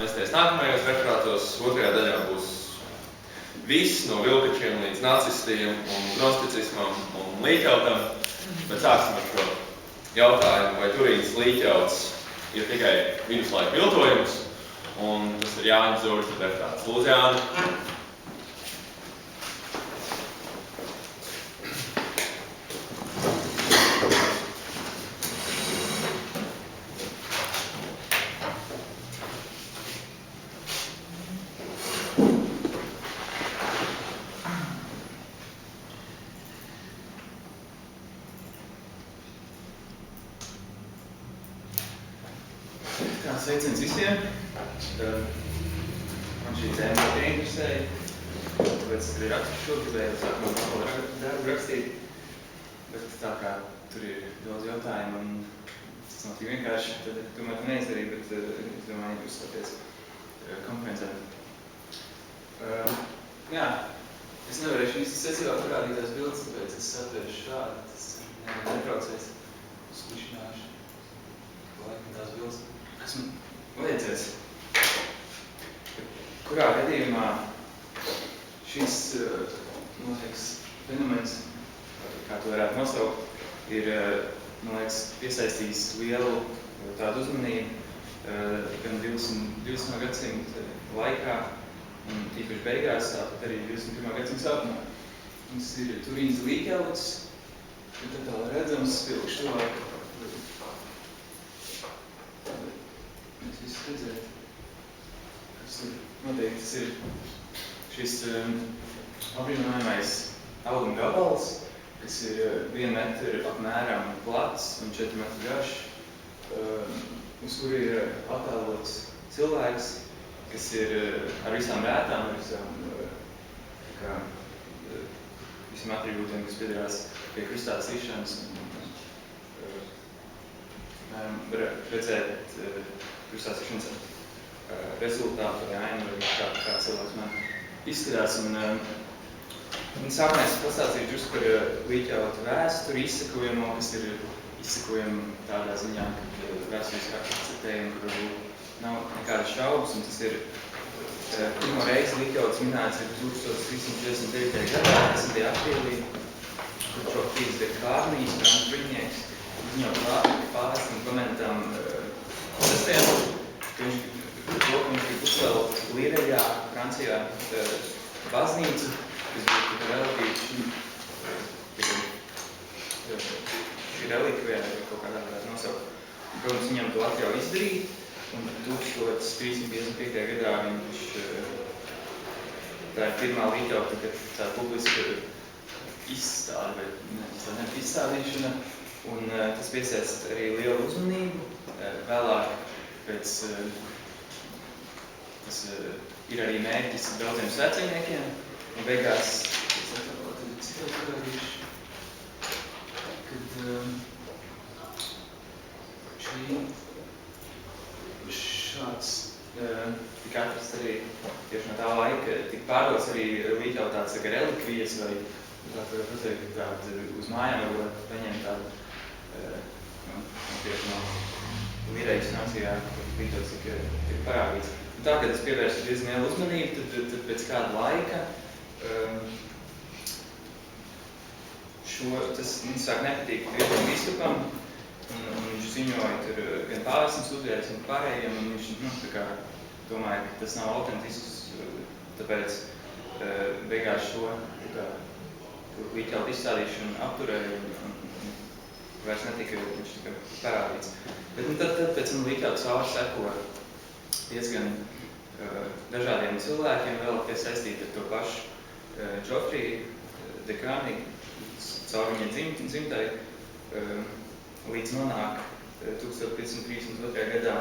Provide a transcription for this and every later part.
Mēs nākamajos referātos otrajā daļā būs viss no vilkačiem līdz nacistiem un gnosticismam un līķautam, bet sāksim ar šo jautājumu, vai Turīnas līķauts ir tikai viduslaika viltojums, un tas ir Jāņa Zurša referāts. Lūdzu, Jāni. Sveiciens visiem. Man šī tēma ļoti interesēja, tāpēc es arī rakstu šo, gribēju sākumā vēl darbu rakstīt, bet tā kā tur ir daudz jautājumu un tas nav tik vienkārši, tad tomēr to neizdarīju, bet es domāju, ka uzstāties konferencē. Jā, es nevarēšu īsti secībā parādīt tās bildes, tāpēc es atvēršu šādi, tas netraucēs, uzklišināšu, laikam tās bildes. Esmu vajadzēs, kurā gadījumā šis, man liekas, fenomens, kā to varētu nosaukt, ir, man liekas, piesaistījis lielu tādu uzmanību gan 20. gadsimta laikā, un tīpaši beigās, tāpat arī 21. gadsimta sākumā. Mums ir Turīnas līķauts, un tad tā redzams, spilkšu tuvāk. Mēs visu redzēt, kas tur noteikti tas ir šis apbrīnojamais auguma gabals, kas ir 1 metru apmēram plats un 4 metru garš, uz kuru ir attēlots cilvēks, kas ir ar visām rētām, ar visiem atribūtiem, kas piedarās pie krustā sišanas. Redzēt krustā sišanas rezultātu vai ainu, vai kā cilvēks man izskatās. Un sākumā es pastāstīju drusku par līķautu vēsturi izsakojamo, kas ir izsakojama tādā ziņā, ka vēstures kā akceptējuma, kur nav nekādas šaubas, un tas ir pirmo reizi līķauts minēts ir 1349. gadā, 10. aprīlī, kur Džofrijs de Kārnijs, franču bruņinieks, viņu pārstam Klementam VI, ka viņš tika uzcelt Lireļā, Francijā, baznīcu, kas bija relatīvi šī relikvija, kaut kādā varētu nosaukt. Protams, viņam to atļauj izdarīt, un 1355. gadā viņš, tā ir pirmā līķauta, kad tā publiska izstāde, vai izstādīšana, un tas piesaist arī lielu uzmanību. Vēlāk pēc tas ir arī mērķis daudziem sveceļniekiem, un beigās, kad šāds tika atrasts arī tieši no tā laika, tika pārdots arī līķautāts relikvijas, vai tā var pateikt, tādu uz mājām var paņemt tādu tieši no Lireļas Francijā, līķauts tika parādīts. Un tā, kad es pievērstu diezgan lielu uzmanību, tad pēc kāda laika tas sāk nepatīt Krievijam biskupam, un viņš ziņoja tur gan pāvestam sūdzējis un pārējiem, un viņš tā kā domāja, ka tas nav autentisks, tāpēc beigās šo līķautu izstādīšanu apturēja un vairs netika viņš tika parādīts. Bet tad pēc tam līķautu cauri seko diezgan dažādiem cilvēkiem, vēl tie saistīti ar to pašu Džofriju de Kārniju, cauri viņa dzimtai, līdz nonāk 1532. gadā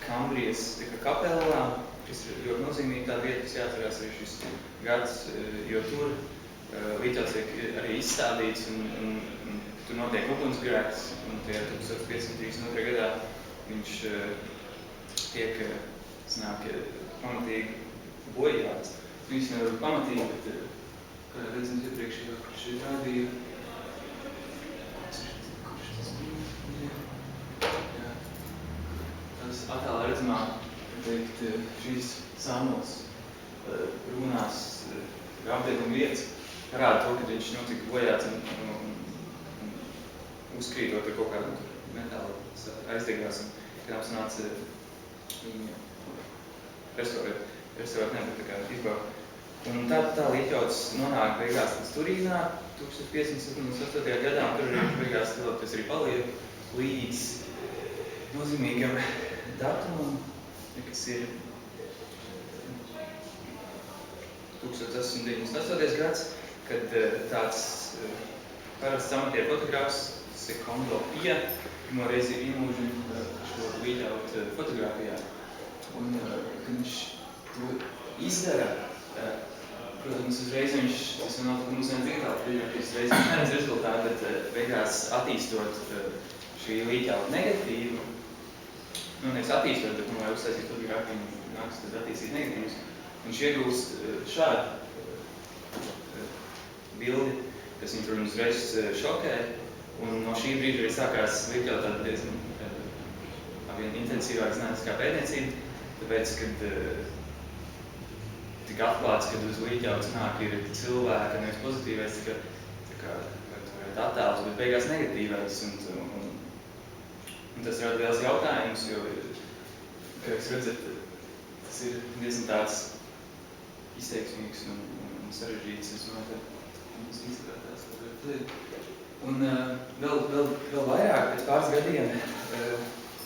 Kambrijas kapelā, kas ir ļoti nozīmīgi tā vieta, kas jāatcerās arī šis gads, jo tur līķauts tiek arī izstādīts un tur notiek ugunsgrēks, un tajā 1532. gadā viņš tiek, sanāk, pamatīgi bojāts. Viņš nevar pamatīgi, bet, kā redzams iepriekš, jau šeit rādīja, kurš tas bija? Jā, tas attēlā redzamā teikt, šīs sāmols runās apdieguma vietas, parāda to, ka viņš notika bojāts un uzkrītot ar kaut kādu metālu aizdegās, un kad nāca viņu restaurēt nebūtu tā kā izbauda. Un tā līķauts nonāk beigās līdz Turīnā 1578. gadā, un tur arī beigās tas arī paliek līdz nozīmīgam datumam, kas ir 1898. gads, kad tāds parasts amatieru fotogrāfs Secondo Pia pirmo reizi iemūžina šo līķautu fotogrāfijā. Un, kad viņš to izdara, protams, uzreiz tas nav mums vienkārši fotogrāfijas reizi neredz rezultātu, bet beigās attīstot šī līķauta negatīvu, nevis attīstot, bet lai uztaisīt fotogrāfiju, nāks tad attīstīt negatīvus. Viņš iegūst šādu bildi, kas viņu, protams, uzreiz šokē, un no šī brīža arī sākās līķauta tāda diezgan intensīvāka zinātniskā pētniecība, tāpēc, kad tika atklāts, kad uz līķauts nāk ir cilvēka, nevis pozitīvais, attēls, bet beigās negatīvais. Un tas rada liels jautājums, jo, kā jūs redzat, tas ir diezgan tāds izteiksmīgs un sarežģīts, es domāju, ka mums izskatās tā. Un vēl vairāk, pēc pāris gadiem,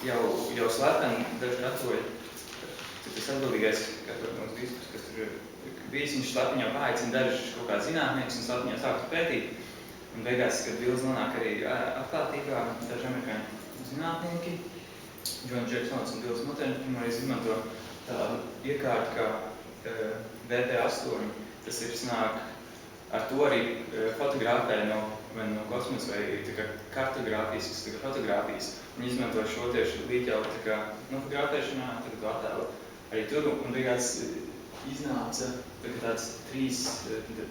jau slepeni daži datoļi, tas atbildīgais katrs biskups, kas tur bijis, viņš slepiņā paaicina dažus kaut kāds zinātnieks un slepiņā sāktu pētīt. Un beigās, kad bildes nonāk arī atklātībā, daži amerikāņu zinātnieki, John Jacksons un Bills Mutens, pirmoreiz izmanto tādu iekārtu kā VP8. Tas ir sanāk ar to arī fotografē no kosmosa vai kartogrāfiskas fotogrāfijas. Viņi izmanto šo tieši līķautu fotografēšanā, tagad to attēlu arī tur, un beigās iznāca tāds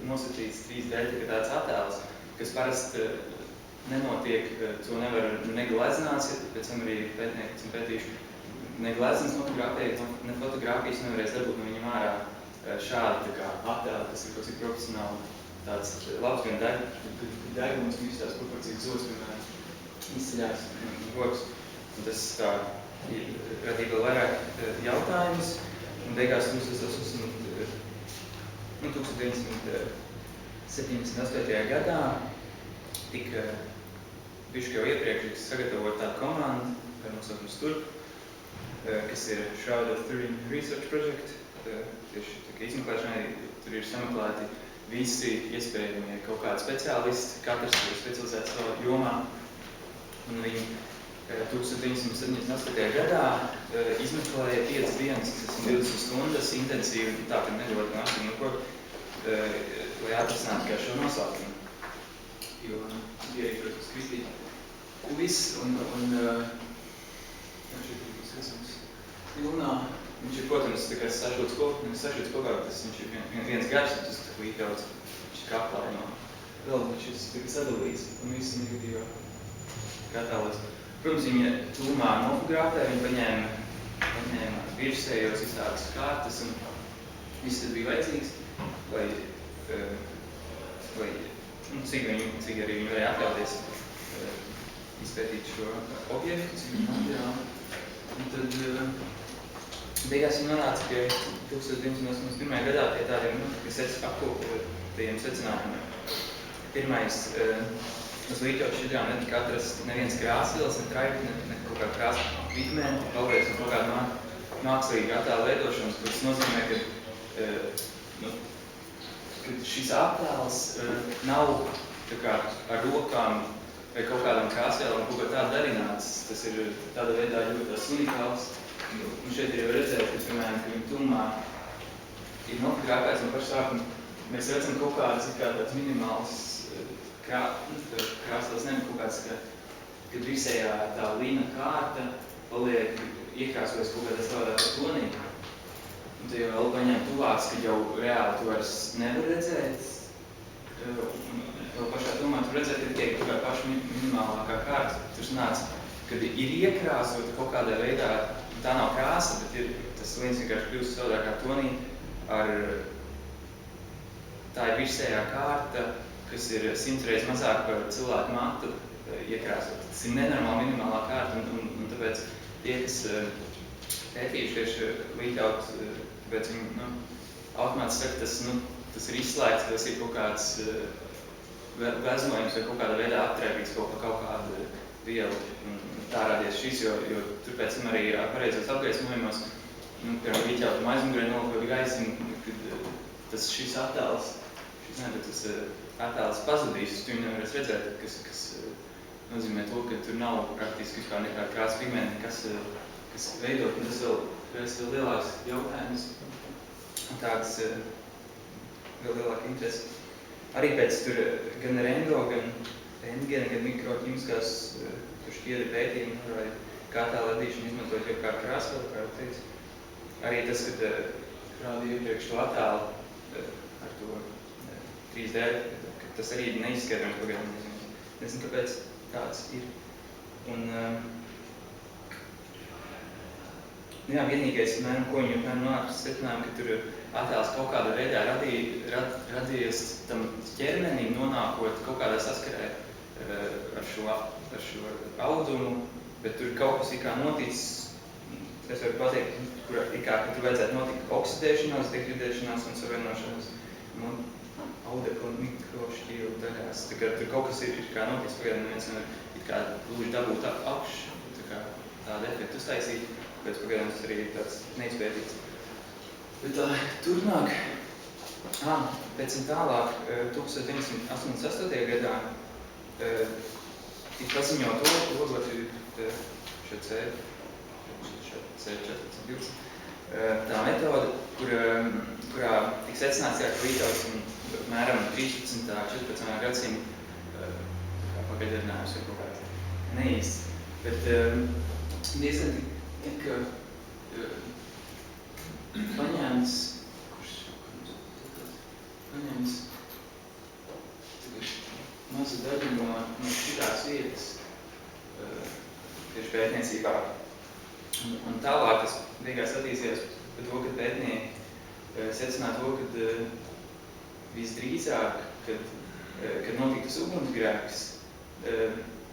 nosacīts 3D tāds attēls, kas parasti nenotiek, to nevar negleznās, pēc tam arī pētnieki, kas pētījuši, negleznas ne fotogrāfijas nevarēs dabūt no viņam ārā šādi attēli, kas ir kaut cik profesionāli tāds labs gan degums, un tās proporcijas zos, piemēram, izceļās rokas. Un tas tā radīja vēl vairāk jautājumus, un beigās 1978. gadā tika bišķi jau iepriekš sagatavot tādu komandu, kā nosaukums tur, kas ir Shroud of Turin Research Project. Tieši izmeklēšanai tur ir sameklēti visi iespējamie kaut kādi speciālisti, katrs ir specializēts savā jomā. Un viņi 1978. gadā izmeklēja 5 dienas, tas ir 20 stundas intensīvi, tā ka neļot no ašķi neko, lai atrisinātu kā šo nosaukumu. Jo bija arī, protams, kritīgi viss, un šeit ir redzams Vilnā. Viņš ir, protams, tā kā sašūts kopā, tas viņš ir viens gars, un tas līķauts, viņš ir kaplā no vēl, viņš ir sadalīts, un viss negatīvā attēlos. Protams, viņa tūmā nofotografē, viņa paņēma virsējos izstādes kārtas, un viss tad bija vajadzīgs, lai cik arī viņi varēja atļauties izpētīt šo objektu, cik viņi materiāli. Un tad beigās viņi nonāca pie 1981. gadā pie tādiem apkopotajiem secinājumiem. Pirmais, uz līķautu šķidrām netika atrast neviens krāsvielas, ne traipi, ne kaut kāda krāsa pigmenti, paldies un kaut kāda mākslīga attēla veidošanas, kas nozīmē, ka šis attēls nav tā kā ar rokām vai kaut kādām krāsvielām kaut kā tāda darināts. Tas ir tādā veidā ļoti tās unikāls. Un šeit ir jau redzēt, ka, piemēram, ka viņa tumā ir nofotografēts no paša sākuma. Mēs redzam kaut kādas tāds minimāls krāsvielas, nevis kaut kāds, kad visējā tā līna kārta paliek iekrāsojas kaut kādā savādākā tonī. Un te jau vēl paņem tuvāks, kad jau reāli tu vairs nevar redzēt. Vēl pašā tumā tu redzēt, ka tikai kaut kā paša minimālākā kārta. Tur sanāca, kad ir iekrāsota kaut kādā veidā, tā nav krāsa, bet ir tas slīns vienkārši kļūst savādākā tonī tā ir virsējā kārta, kas ir 100 reizes mazāk par cilvēku matu iekrāsot. Tas ir nenormāli minimālā kārta, un tāpēc tie, kas pētījuši tieši līķaut, tāpēc viņi automāti saka, tas ir izslēgts, tas ir kaut kāds veznojums vai kaut kādā veidā aptrēpīts kaut kādu vielu. Tā radies šis, jo tur pēc tam arī pareizos apgaismojumos, piemēram, līķautam aizmugurē nolika gaismu, kad šis attēls, tas attēls pazudīs, tu viņu nevarēs redzēt, kas nozīmē to, ka tur nav praktiski vispār nekāda krāsa pigmenta, kas veidot, un tas vēl lielāks jautājums, tāds vēl lielāka interese. Arī pēc tur gan rendo, gan rentgena, gan mikroķimiskās šķiedra pētījumi, kā tā ladīšana izmantot jau kā krāsvelu, kā jau teicu. Arī tas, kad rādīja iepriekš to attēlu ar to 3D, ka tas arī neizskaidrojams pagaidām. Nezinu, kāpēc tāds ir. Un, vienīgais, ko viņi nonāca secinājumi, ka tur attēls kaut kādā veidā radījies tam ķermenim nonākot kaut kādā saskarē ar šo audumu, bet tur kaut kas ir kā noticis, es varu pateikt, ka tur vajadzētu notikt oksidēšanās, degradēšanās un savienošanās audekla un mikrošķīru daļās. Tā kā tur kaut kas ir kā noticis, pagaidām neviens nevar kā gluži dabūt apšu, tādu efektu uztaisīt, pēc pagaidām tas arī ir tāds neizpētīts. Bet turnāk, pēc tam tālāk, 1988. gadā tika paziņot logot šo C1412, tā metode, kurā tika secināts, ka līķauts mēram 13. 14. gadsimta pagaidinājums ir kaut kāds neīsts. Bet diezgan tika paņēmis mazu daļu no šitās vietas tieši pētniecībā. Un tālāk tas beigās attīstījās par to, ka pētnieki secināja to, ka visdrīzāk, kad notiktas ugunsgrēks,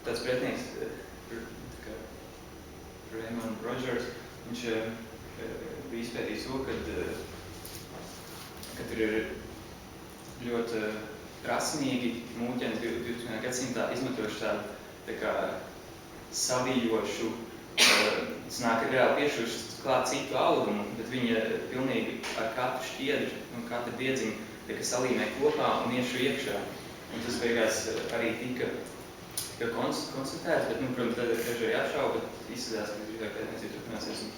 tāds pētnieks, Raymond Rogers, viņš bija izpētījis to, ka tur ir ļoti prasmīgi mūķeni 20. gadsimtā izmantojuši tādu tā kā savijošu, sanāk reāli piešķirši klāt citu audumu, bet viņi pilnīgi ar katru šķiedru un katru diedziņu tā kā salīmē kopā un iešu iekšā. Un tas beigās arī tika konstatēts, bet, protams, tad ir daži arī apšauba, bet izskatās, ka drīzāk pētniecība turpināsies un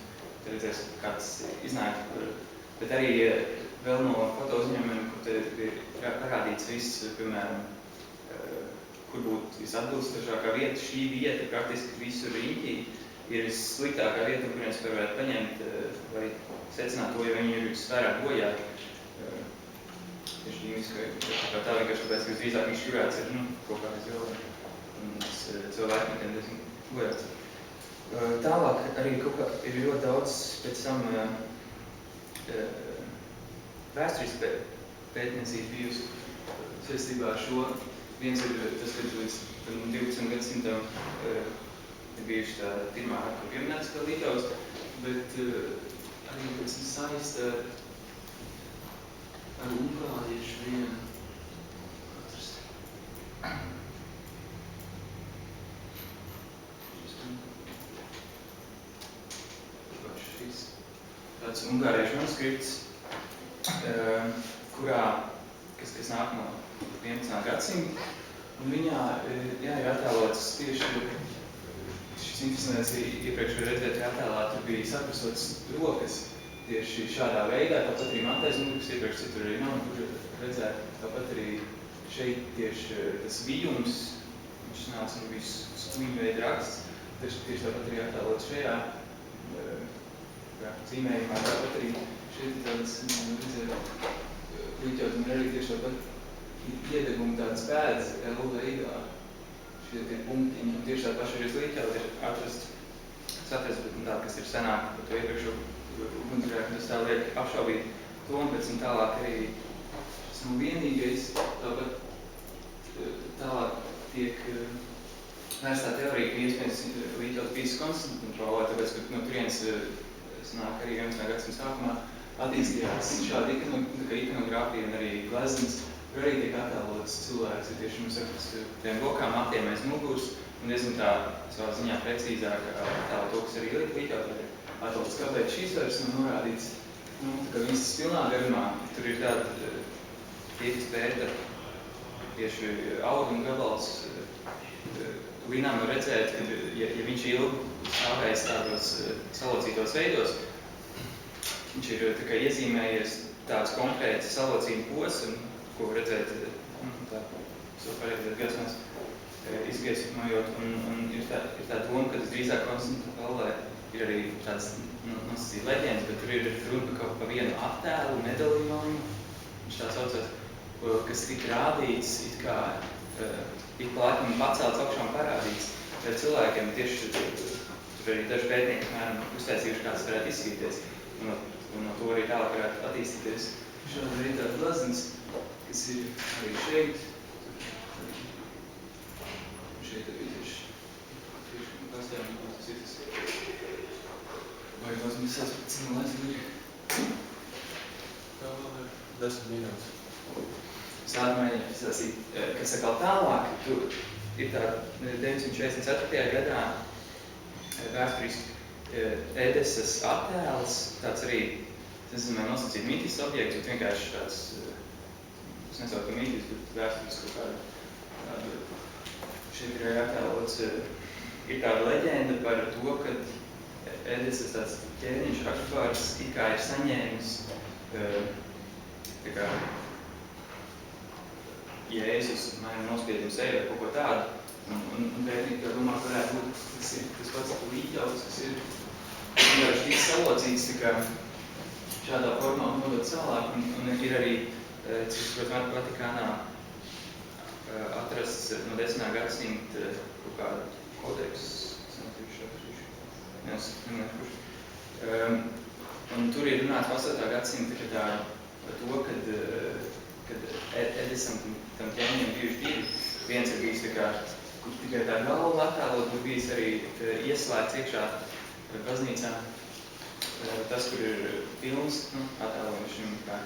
tad redzēs, kā tas iznāk. Bet arī vēl no fotouzņēmumiem, kur te ir parādīts viss, piemēram, kur būtu visatbilstošākā vieta, šī vieta praktiski visur riņķī ir vissliktākā vieta, kuriem spēr varētu paņemt vai secināt to, jo viņi ir visvairāk bojāti. Tieši ķīmiski, tā vienkārši tāpēc, ka visdrīzāk viņš turēts ir kaut kā izvēlē. Un cilvēkiem diezgan bojāts. Tālāk arī kaut kā ir ļoti daudz pēc tam vēsturiski pētniecība bijusi saistībā ar šo. Viens ir tas, ka līdz 12. gadsimtam ir bijuši tā pirmā pieminētiskā līķaus, bet arī pēc tam saista ar ungāriešu vienu. Tāds ungāriešu manuskripts, kas nāk no 11. gadsimta, un viņā ir attēlots tieši šis interesants iepriekš var redzēt, ka attēlā tur bija saprasotas rokas tieši šādā veidā, tāpat arī mantaizmugurs iepriekš citur arī nav, kur redzēt, tāpat arī šeit tieši tas vijums, viņš nāca no visu skūņveida raksts, tieši tāpat arī attēlots šajā zīmējumā, tāpat arī šeit tādas, redzēt, līķaut un arī tieši tāpat iedegumi tādas pēdas L veidā. Šie tie punktiņi, un tieši tāda pašreiz līķaut ir atrast, bet tāda, kas ir senāk par to iepriekšo ugunsgrēku. tas tā liek apšaubīt to, un pēc tam tālāk arī esmu vienīgais, tāpat tālāk tiek vērstā teorija, ka iespējams līķaut bijis konstanta kontrolē, tāpēc, ka no turienes sanāk arī 11. gadsimta sākumā attīstījās šāda ikonogrāfija un arī gleznas, kur arī tiek attēlots cilvēks, ja tieši mums ar tiem rokām matiem aiz muguras, un diezgan tā savā ziņā precīzāk attēlo to, kas arī līķaut, attēlots, kāpēc šīs vairs nav norādīts, ka viņas pilnā garumā, tur ir tāda tieks pēta tieši auguma gabals, Līnām var redzēt, ka ja viņš ilgi stāvējis tādos salocītos veidos, viņš ir tā kā iezīmējies tāds konkrēts salocīnu posms, ko var redzēt tā pareizajās gaismās izgaismojot, un ir tā doma, ka tas drīzāk Konstantinopolē ir arī tāds nosacīt leģendas, bet tur ir runa pa vienu attēlu, medaljoņu, viņš tā saucās, kas tika rādīts it kā ik pa laikam pacelts augšā un parādīts cilvēkiem. Tieši tur arī daži pētnieki, apmēram, uztaisījuši, kā tas varētu izskatīties, un no to arī tālāk varētu attīstīties. Šāda arī tāda gleznas, kas ir arī šeit. Šeit arī tieši pastāvjām, kā tas ir tas. Vai gleznas 16 lēs Kā vēl ir 10 minūtes? Sākumēņi izlasīt, kas atkal tālāk, tur ir tā 944. gadā vēsturiski Edesas attēls, tāds arī, tas zinām, nosacīt mītis objekts, bet vienkārši tāds, es nesaucu, ka mītis, bet vēsturiski kaut kādu, šeit ir attēlots, ir tāda leģenda par to, ka Edesas tāds ķēniņš Akbārs it kā ir saņēmis, tā kā, Jēzus nospiedumi sevi ar kaut ko tādu, un pētnieki tā domā, ka varētu būt tas pats līķauts, kas ir vienkārši tik salocīts, tā kā šādā formā un nodot tālāk, un ir arī, cik protams, Vatikānā atrasts no 10. gadsimta kaut kāda kodeks, un tur ir runāts 8. gadsimta par to, kad Edisam tam ķēniņam bijuši divi. Viens ir bijis tā kā, kur tikai tā galva attēlot, kur bijis arī ieslēgts iekšā baznīcā. Tas, kur ir pilns, attēlojums šim kā.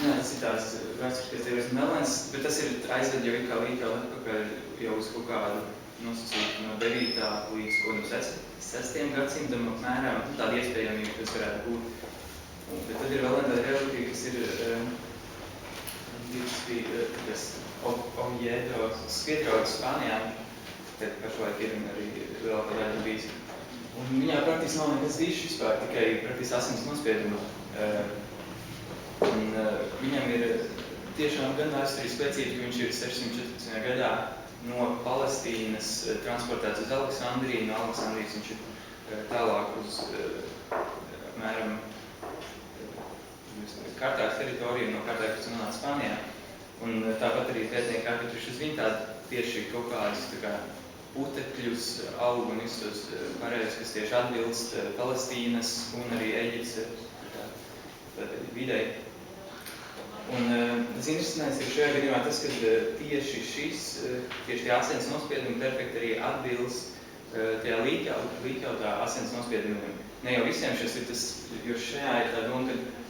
Tas ir tās vēsturiskais dievs melens, bet tas ir aizved jau it kā līdz atpakaļ jau uz kaut kādu nosacītu no 9. līdz 6. gadsimtam apmēram. Tāda iespējamība, kas varētu būt. Bet tad ir vēl tāda relikvija, kas ir Oviedo Sviedraudas Spānijā, tad pašlaik ir arī vēl kādā bijis. Un viņā praktiski nav nekas dišs vispār, tikai praktiski asins nospieduma. Un viņam ir tiešām gan vēsturiski liecība, ka viņš ir 614. gadā no Palestīnas transportēts uz Aleksandriju, no Aleksandrijas viņš ir tālāk uz apmēram Kartāgas teritoriju, no Kartāgas, kas nonāca Spānijā. Un tāpat arī pētnieki atvetuši uz viņu tādu tieši kaut kādus tā kā putekļus, augu un visus pareizes, kas tieši atbilst Palestīnas un arī Eģiptes videi. Un tas interesantais ir šajā gadījumā tas, ka tieši tieši tie asins nospiedumi perfekti arī atbilst tajā līķautā asins nospiedumiem. Ne jau visiem šis ir tas, jo šajā ir tā doma,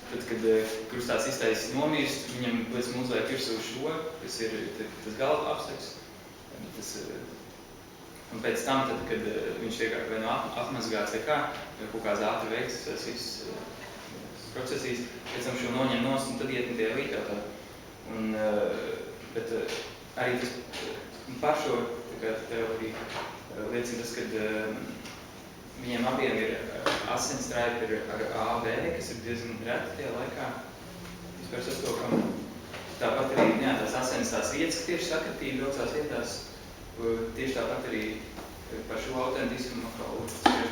tad, kad krustās iztaisa nomirst, viņam pēc mums uzliek virsū šo, kas ir tas galva apseks. Un pēc tam, tad, kad viņš tiek vai no apmazgāts vai kā, kaut kāds ātri veiks tas viss procesīs, pēc tam šo noņem nost un tad iet un tie līķautā. Bet arī tas par šo teoriju liecina tas, kad viņiem abiem ir asinsstraipi ar AB, kas ir diezgan reti tajā laikā. Vispār sastopam. Tāpat arī tās asins tās vietas, ka tieši sakritība daudzās vietās. Tieši tāpat arī par šo autentismu atkal.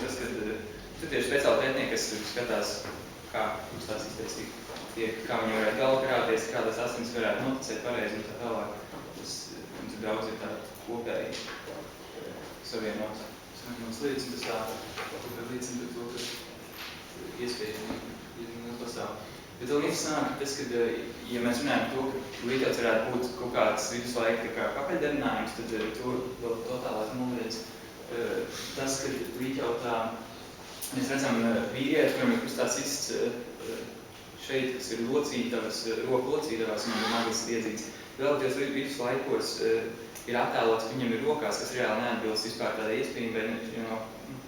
Tas, kad tur tieši speciāli pētnieki, kas skatās, kā krustās iztaisīt, kā viņi varētu galvu krāties, kā tas asins varētu noticēt pareizi un tā tālāk. Tur daudz ir tādi kopēji savienots. Savienots liecina, tas tā liecina par to, ka iespēja, ja pastāv. Bet vēl interesanti tas, ka, ja mēs runājam to, ka līdzās varētu būt kaut kāds viduslaika kā kapeļdarinājums, tad to vēl totālāk noliedz tas, ka līķautā mēs redzam vīrieti, kuram ir krustās ists šeit, kas ir locītavas, roku locītavās, viņam ir naglas iedzīts. Vēlēties viduslaikos ir attēlots, ka viņam ir rokās, kas reāli neatbilst vispār tādai iespējībai, jo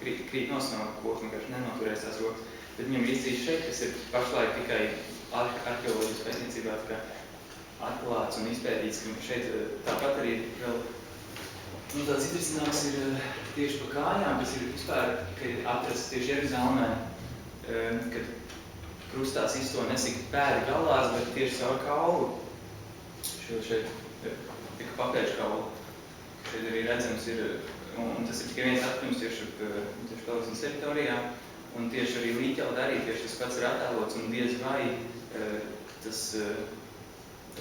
krīt nos no koka, vienkārši nenoturēs tās rokas. Bet viņam ir izdzīts šeit, kas ir pašlaik tikai arheoloģijas pētniecībā atklāts un izpētīts, ka šeit tāpat arī vēl tāds interesants ir tieši pa kājām, kas ir vispār, ka ir atrasts tieši Jeruzalemē, kad krustās izto nesika pēdi galās, bet tieši savu kaulu. Šeit tika papēžu kaulu. Šeit arī redzams ir, un tas ir tikai viens atkums tieši Palestīnas teritorijā. Un tieši arī līķautā arī tieši tas pats ir attēlots, un diez vai tas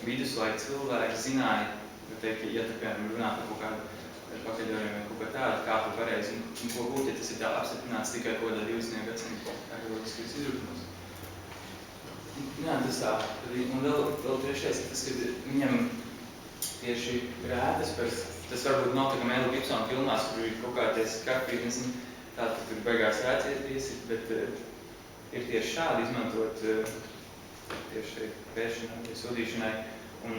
viduslaika cilvēks zināja, teikt, ja tā piemēram runā par kaut kādu pakaļojumiem vai kaut kā tādu, kā tu pareizi, un ko būt, ja tas ir tā apstiprināts tikai kaut kādā 20. gadsimta arheoloģiskajos izrūpumos. Jā, tas tā. Un vēl trešais ir tas, ka viņam tieši rētas par, tas varbūt nav tā kā Mela Gibsona filmās, kur ir kaut kāds karpīgi, nezinu, tātad tur beigās rēcies, bet ir tieši šādi izmantot tieši pēšanai, sodīšanai. Un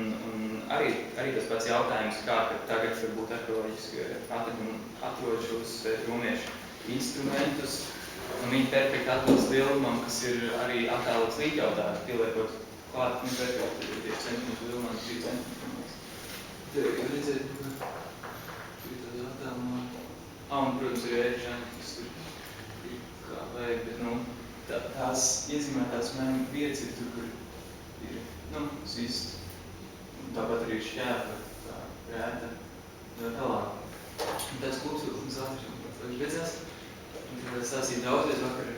arī tas pats jautājums, kā tagad varbūt arheoloģiski atrod šos romiešu instrumentus, un viņi perfekti atbilst lielumam, kas ir arī attēlots līķautā, pieliekot klāt, perfekti tieši centimetru lielumā, 3 centimetru. Te var redzēt, tur ir tāda attēlumā. Un, protams, ir ēkšana, kas tur ir kā vajag, bet, tās iezīmētās mēm vietas ir tur, kur ir, svist. Un tāpat arī ir šķēpa, tā rēta, tālāk. Un tāds kopsvilkums ātri redzēs. Un tad stāstīja daudzies vakar,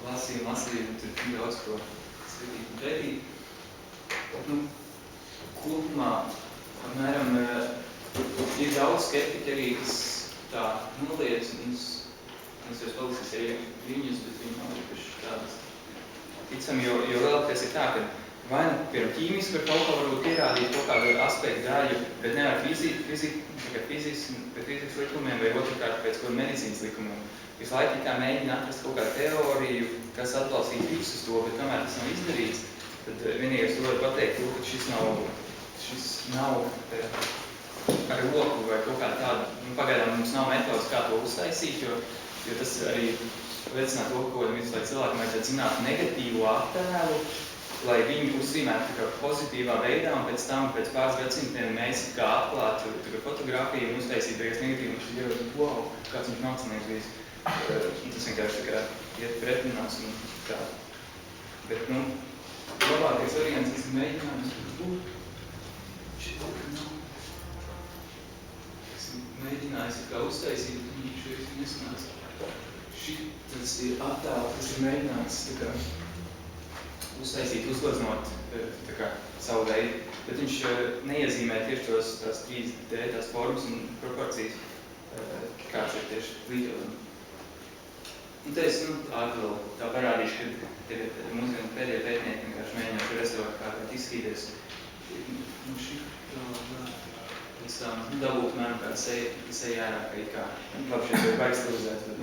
lasīju, un tur ir daudz ko skatīt un pētīt. Kopumā, apmēram, ir daudz skeptiķi arī, kas tā noliedz, un es jau palasīs arī viņus, bet viņi nav īpaši tādas ticami, jo vēlākais ir tā, ka vai nu piemēram ķīmiski var kaut ko varbūt pierādīt kaut kādu aspektu daļu, bet nevar fizikas likumiem vai otrkārt pēc kaut medicīnas likumiem. Visu laiku tā mēģina atrast kaut kādu teoriju, kas atbalstītu visus to, bet tomēr tas nav izdarīts, tad vienīgais to var pateikt, ka šis nav ar roku vai kaut kā tādu. Pagaidām mums nav metodas, kā to uztaisīt, jo tas arī veicina to, ko viduslaika cilvēkam vajadzētu zināt negatīvo attēlu, lai viņi uzzīmētu kā pozitīvā veidā, un pēc tam, pēc pāris gadsimtiem, mēs kā atklātu fotografiju un uztaisītu beigās negatīvu, un šis jau wow, kāds viņš mākslinieks bijis. Tas vienkārši tā kā iet pretinās un tā. Bet, labākais variants, kas ir mēģinājums, mēģinājis kā uztaisīt, bet viņš šeit nesanāca. Tas ir attēls, kas ir mēģinājis tā kā uztaisīt, uzgleznot tā kā savu veidu, bet viņš neiezīmē tieši tās 3D tās formas un proporcijas, kāds ir tieši līķelumi. Un te es vēl tā parādīšu, ka mūsdienu pēdējie pētnieki vienkārši mēģināšu restaurēt kā izskīties. Pēc tam dabūt mēram kādu seju ārā, ka it kā labi šeit jau baigi stilizēts, bet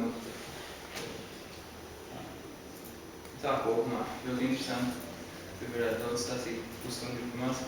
tā kopumā ļoti interesanti. Tur varētu daudz stāstīt pusstundu maz.